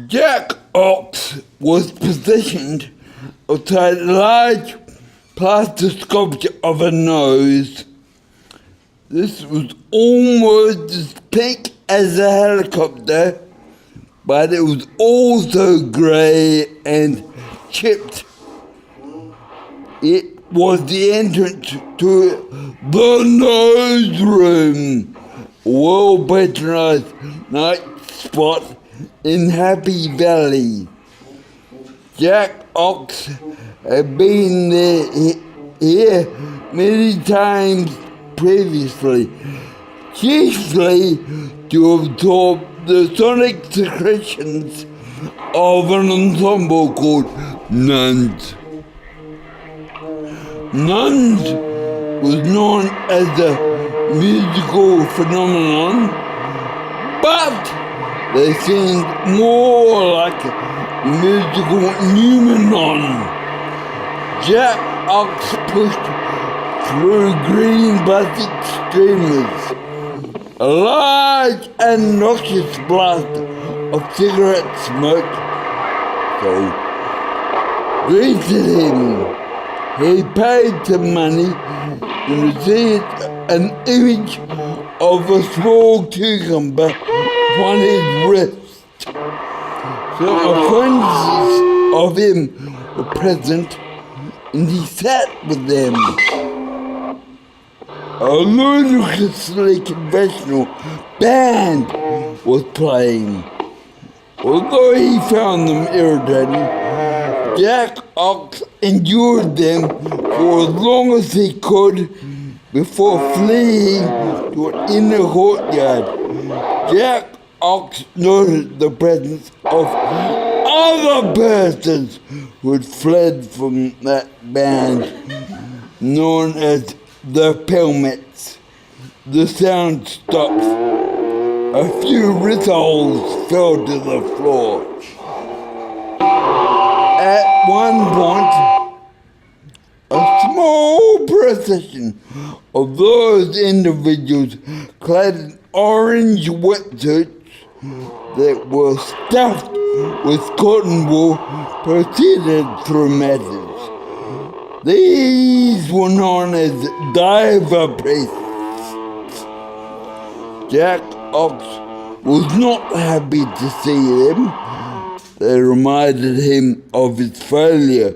Jack Ox was positioned outside a large plaster sculpture of a nose. This was almost as pink as a helicopter, but it was also grey and chipped. It was the entrance to the Nose Room, a well-patronised night spot in Happy Valley. Jack Ox had been here many times previously, chiefly to absorb the sonic secretions of an ensemble called Nuns. Nuns was known as a musical phenomenon, but they seemed more like a musical numenon. Jack Ox pushed through green plastic streamers. A large and noxious blast of cigarette smoke greeted him. He paid some money and received an image of a small cucumber on his wrist. So acquaintances of him were present, and he sat with them. A ludicrously conventional band was playing. Although he found them irritating, Jack Ox endured them for as long as he could before fleeing to an inner courtyard. Jack Ox noted the presence of other persons who had fled from that band, known as the Pelmets. The sound stopped. A few riddles fell to the floor. At one point, a small procession of those individuals clad in orange wetsuits that were stuffed with cotton wool proceeded through masses. These were known as diver priests. Jack Ox was not happy to see them. They reminded him of his failure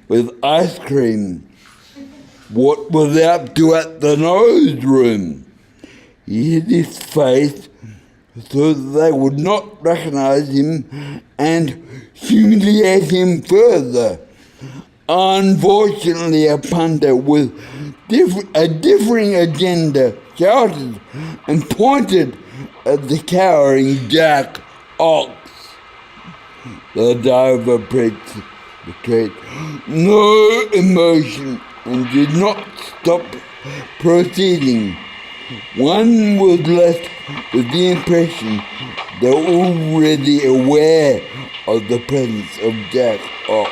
with ice cream. What was he up to at the Nose Room? He hid his face so that they would not recognize him and humiliate him further. Unfortunately, a punter with a differing agenda shouted and pointed at the cowering Jack Ox. The diver betrayed no emotion and did not stop proceeding. One was left with the impression they were already aware of the presence of Jack Ox.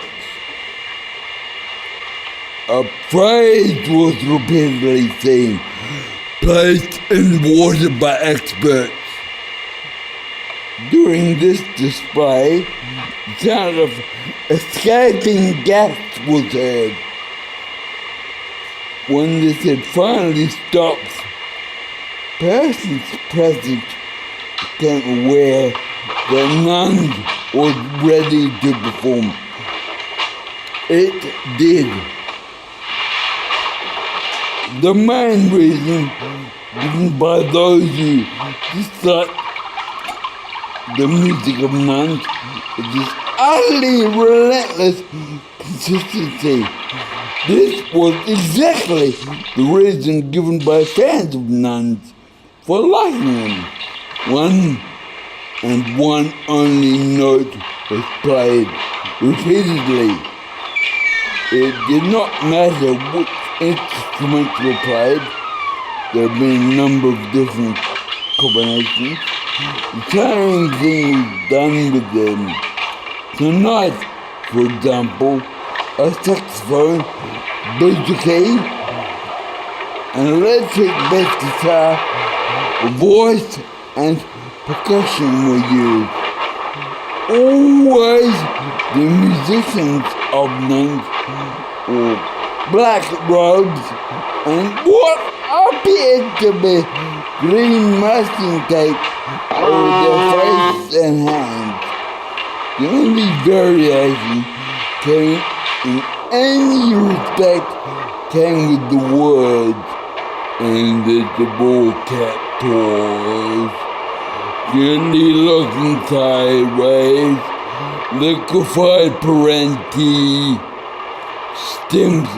A phrase was repeatedly seen, placed in water by experts. During this display, the sound of escaping gas was heard. When this had finally stopped, persons present became aware that none was ready to perform. It did. The main reason given by those who dislike the music of Nuns is this utterly relentless consistency. This was exactly the reason given by fans of Nuns for liking them. One and one only note was played repeatedly. It did not matter which instruments were played. There have been a number of different combinations. The same thing was done with them. Tonight, for example, a saxophone, bouzouki, an electric bass guitar, a voice, and percussion were used. always the musicians of nuns or black robes and what appeared to be green masking tape over their face and hands. The only variation came in any respect came with the words invisible cat toys, gently looking sideways, liquefied parenti, stims,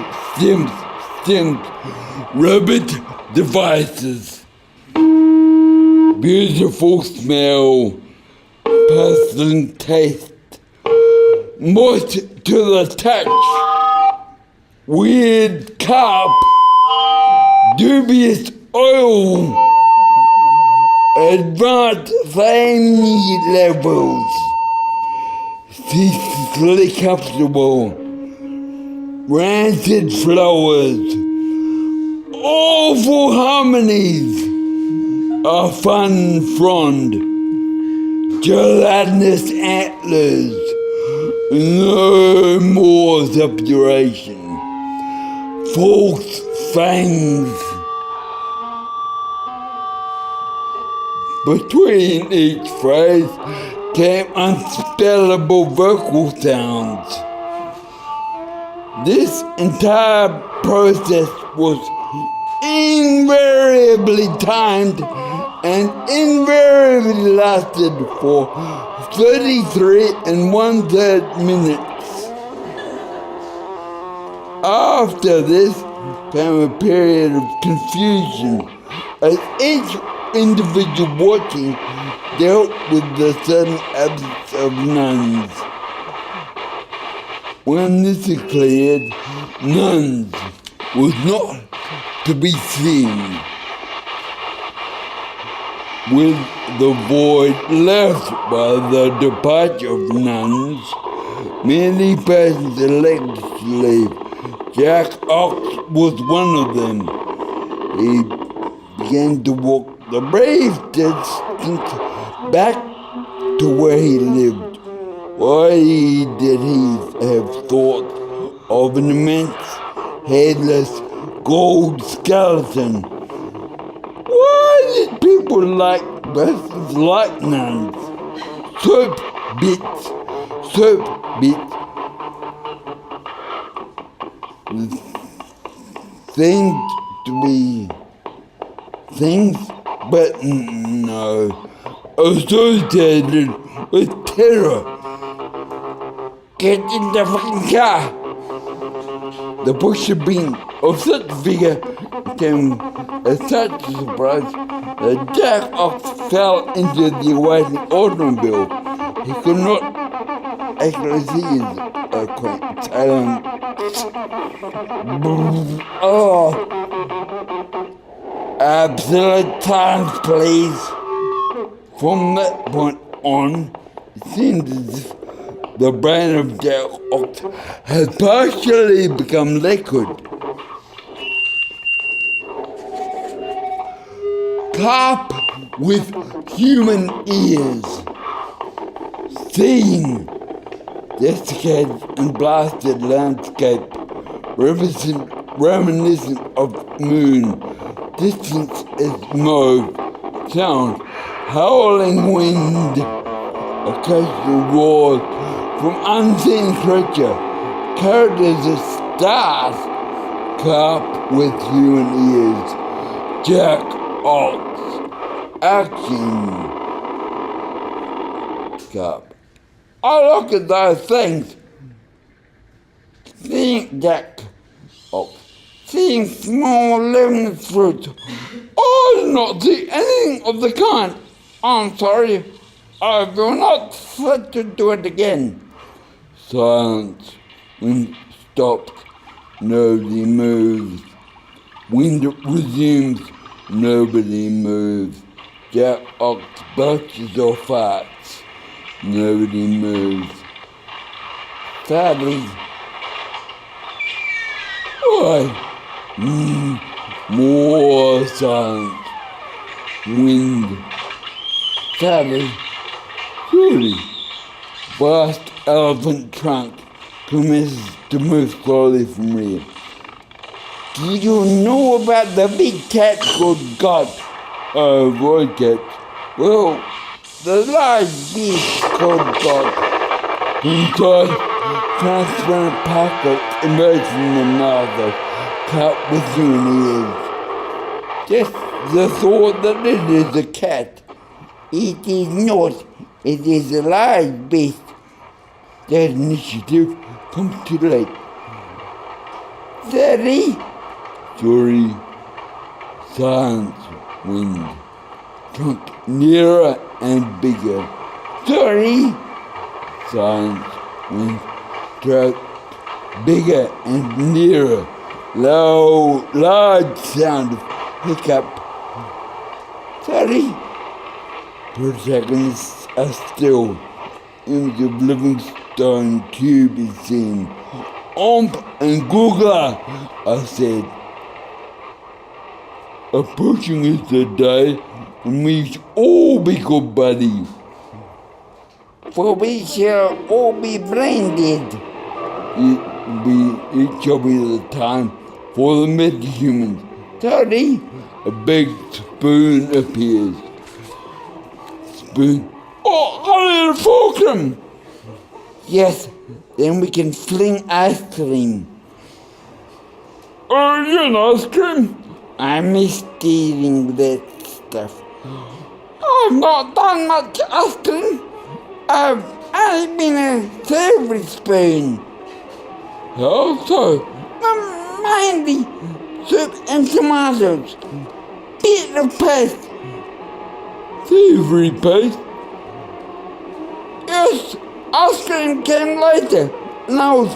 rabbit devices, beautiful smell, pleasant taste, moist to the touch, weird cup, dubious oil, advanced flame levels, ceaselessly comfortable, rancid flowers, awful harmonies, a fun frond, gelatinous antlers, no more subjuration, false fangs. Between each phrase came unspellable vocal sounds. This entire process was invariably timed and invariably lasted for 33 1/3 minutes. After this came a period of confusion as each individual watching dealt with the sudden absence of nuns. When this is cleared, nuns was not to be seen, with the void left by the departure of nuns. Many persons elected to leave. Jack Ox was one of them. He began to walk the brave distance back to where he lived. Why did he have thought of an immense, headless, gold skeleton? Why did people like persons like nuns? Soap bits. Things to be things, but no, associated with terror. Get in the fucking car! The push beam of such figure came as such a surprise that Jack Ox fell into the awaiting automobile. He could not actually see his silent. Oh, absolute silence, please. From that point on, it seemed as if the brain of Jack Ox had partially become liquid. Carp with human ears, seeing desiccated and blasted landscape, reminiscent of moon, distance is mauve, sound, howling wind, occasional roars from unseen creature, characters of stars, carp with human ears, Jack Ox, action, carp. I look at those things, seeing Jack Ox, seeing small living fruit. I did not see anything of the kind. I'm sorry, I will not let you do it again. Silence. Wind stops. Nobody moves. Wind resumes. Nobody moves. Jack Ox belches or farts. Nobody moves. Sadly. Why? More silence. Wind. Sadly. Surely. vast elephant trunk commences to move slowly from rear. Do you know about the big cat called God? Roy cat. Well, the large beast called God. Inside, transparent packets emerge from the mouth of cat with human ears. Just the thought that it is a cat. It is not. It is a large beast. That initiative comes too late. Daddy? Sorry. Silence, wind. Trunk nearer and bigger. Sorry. Silence, wind. Trunk bigger and nearer. Low, large sound of hiccup. Sorry. Protagonists are still. Image of Livingstone tube is seen. Omp and Googler, I said. Approaching is the day when we shall all be good buddies. For we shall all be brain dead. It shall be the time for the meta-humans. Sorry, a big spoon appears. Spoon. Oh, I need a fulcrum! Yes, then we can fling ice cream. Oh, you know ice cream? I miss dealing with that stuff. I've not done much ice cream. I've only been a savory spoon. How so? Mainly soup and tomatoes. Bit of paste. Savory paste? Yes, ice cream came later, and I was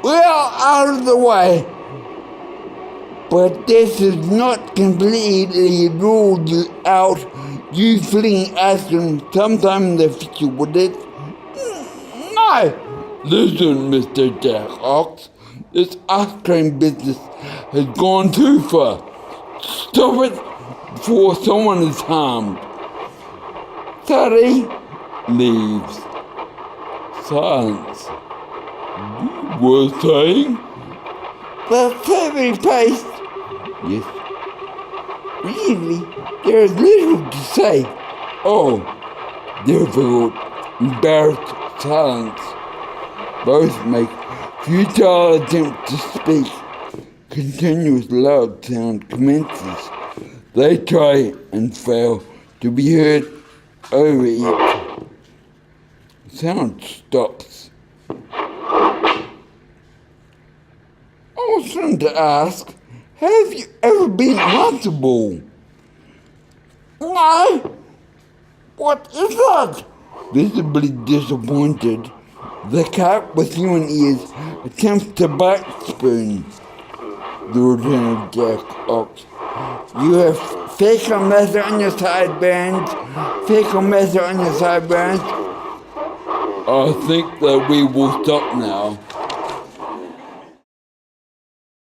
well out of the way. But this is not completely ruled out you flinging ice cream sometime in the future, would it? No! Listen, Mr. Jack Ox, this ice cream business has gone too far. Stop it before someone is harmed. Sorry. Leaves. Silence. You were saying? The savory paste. Yes. Really, there is little to say. Oh, difficult, embarrassed silence. Both make futile attempts to speak. Continuous loud sound commences. They try and fail to be heard over it. Sound stops. I was trying to ask, have you ever been hunchable? No. What is that? Visibly disappointed, the cat with human ears attempts to bite Spoon. The Lieutenant Jack Ox. You have fecal matter on your sideburns. Fecal matter on your sideburns. I think that we will stop now.